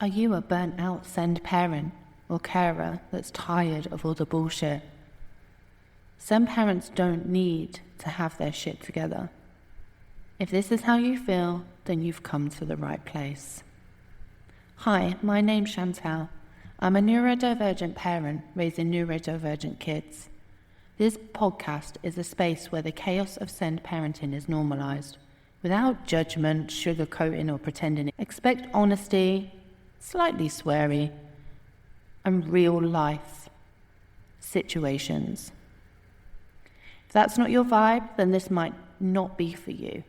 Are you a burnt out send parent or carer that's tired of all the bullshit? Some parents don't need to have their shit together. If this is how you feel, then you've come to the right place. Hi, my name's Chantal. I'm a neurodivergent parent raising neurodivergent kids. This podcast is a space where the chaos of send parenting is normalized, without judgment, sugarcoating or pretending. Expect honesty, slightly sweary, and real life situations. If that's not your vibe, then this might not be for you.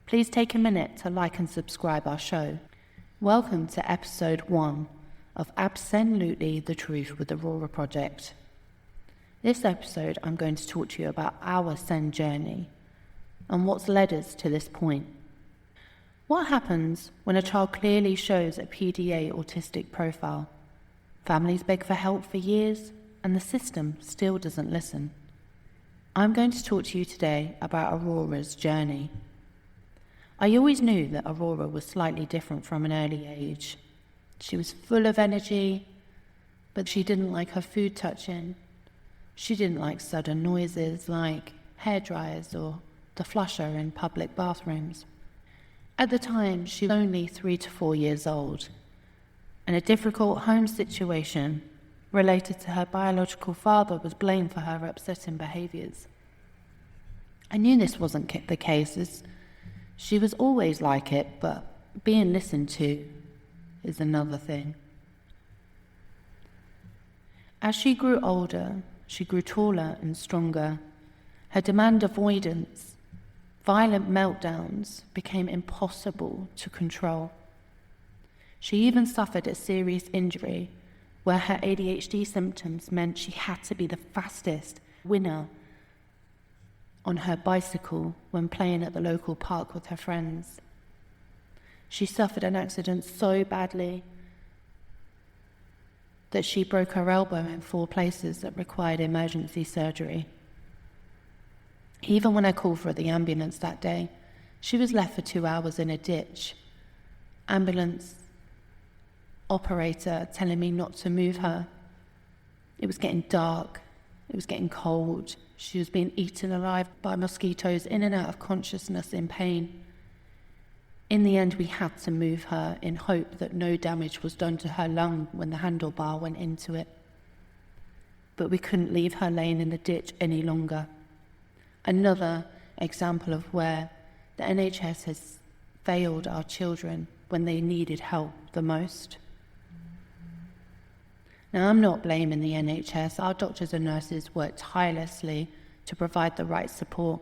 Please take a minute to like and subscribe our show. Welcome to episode 1 of Absolutely the Truth with Aurora Project. This episode, I'm going to talk to you about our send journey and what's led us to this point. What happens when a child clearly shows a PDA autistic profile? Families beg for help for years, and the system still doesn't listen. I'm going to talk to you today about Aurora's journey. I always knew that Aurora was slightly different from an early age. She was full of energy, but she didn't like her food touching. She didn't like sudden noises like hairdryers or the flusher in public bathrooms. At the time, she was only 3 to 4 years old, and a difficult home situation related to her biological father was blamed for her upsetting behaviours. I knew this wasn't the case, as she was always like it, but being listened to is another thing. As she grew older, she grew taller and stronger. Her demand avoidance, violent meltdowns became impossible to control. She even suffered a serious injury where her ADHD symptoms meant she had to be the fastest winner on her bicycle when playing at the local park with her friends. She suffered an accident so badly that she broke her elbow in 4 places that required emergency surgery. Even when I called for the ambulance that day, she was left for 2 hours in a ditch. Ambulance operator telling me not to move her. It was getting dark. It was getting cold. She was being eaten alive by mosquitoes, in and out of consciousness in pain. In the end, we had to move her in hope that no damage was done to her lung when the handlebar went into it. But we couldn't leave her laying in the ditch any longer. Another example of where the NHS has failed our children when they needed help the most. Now, I'm not blaming the NHS. Our doctors and nurses work tirelessly to provide the right support.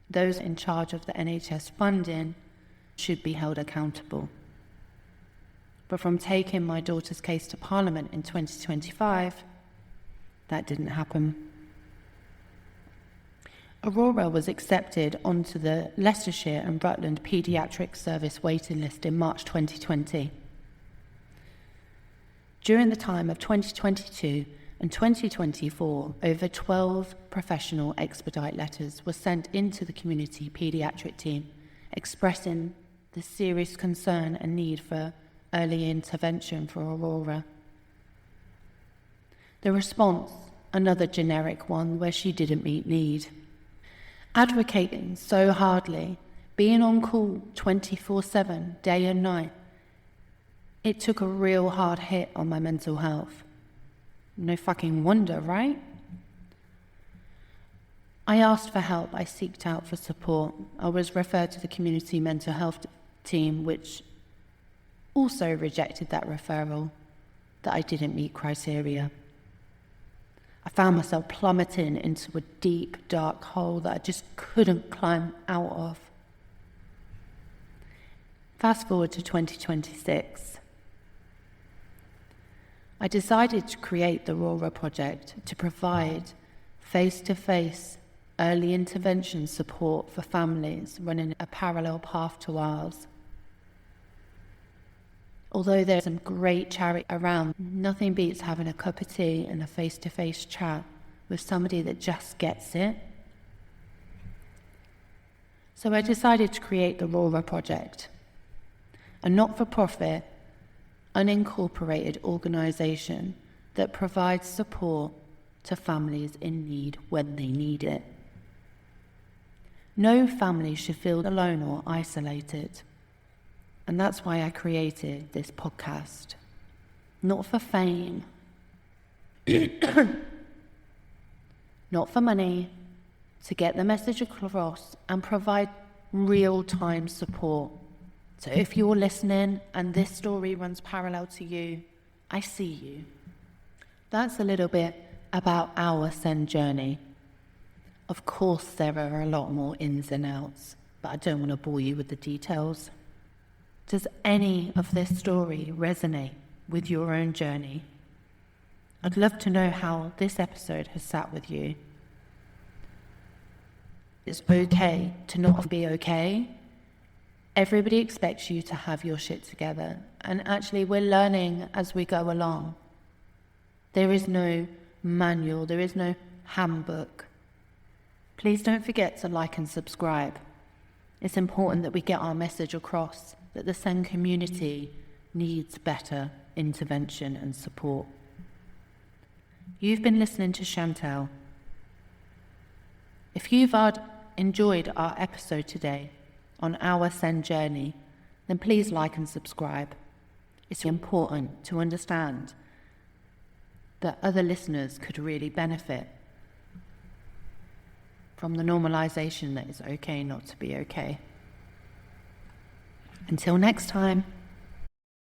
Those in charge of the NHS funding should be held accountable. But from taking my daughter's case to Parliament in 2025, that didn't happen. Aurora was accepted onto the Leicestershire and Rutland Paediatric Service waiting list in March 2020. During the time of 2022 and 2024, over 12 professional expedite letters were sent into the community paediatric team expressing the serious concern and need for early intervention for Aurora. The response, another generic one where she didn't meet need. Advocating so hardly, being on call 24/7, day and night, it took a real hard hit on my mental health. No fucking wonder, right? I asked for help. I sought out for support. I was referred to the community mental health team, which also rejected that referral, that I didn't meet criteria. I found myself plummeting into a deep, dark hole that I just couldn't climb out of. Fast forward to 2026. I decided to create the Aurora Project to provide face-to-face early intervention support for families running a parallel path to ours. Although there's some great charity around, nothing beats having a cup of tea and a face-to-face chat with somebody that just gets it. So I decided to create the Aurora Project, a not-for-profit, unincorporated organisation that provides support to families in need when they need it. No family should feel alone or isolated, and that's why I created this podcast. Not for fame, not for money, to get the message across and provide real-time support. So if you're listening and this story runs parallel to you, I see you. That's a little bit about our Send journey. Of course, there are a lot more ins and outs, but I don't want to bore you with the details. Does any of this story resonate with your own journey? I'd love to know how this episode has sat with you. It's okay to not be okay. Everybody expects you to have your shit together, and actually we're learning as we go along. There is no manual, there is no handbook. Please don't forget to like and subscribe. It's important that we get our message across, that the Send community needs better intervention and support. You've been listening to Chantel. If you've enjoyed our episode today on our Send journey, then please like and subscribe. It's important to understand that other listeners could really benefit from the normalization that it's okay not to be okay. Until next time.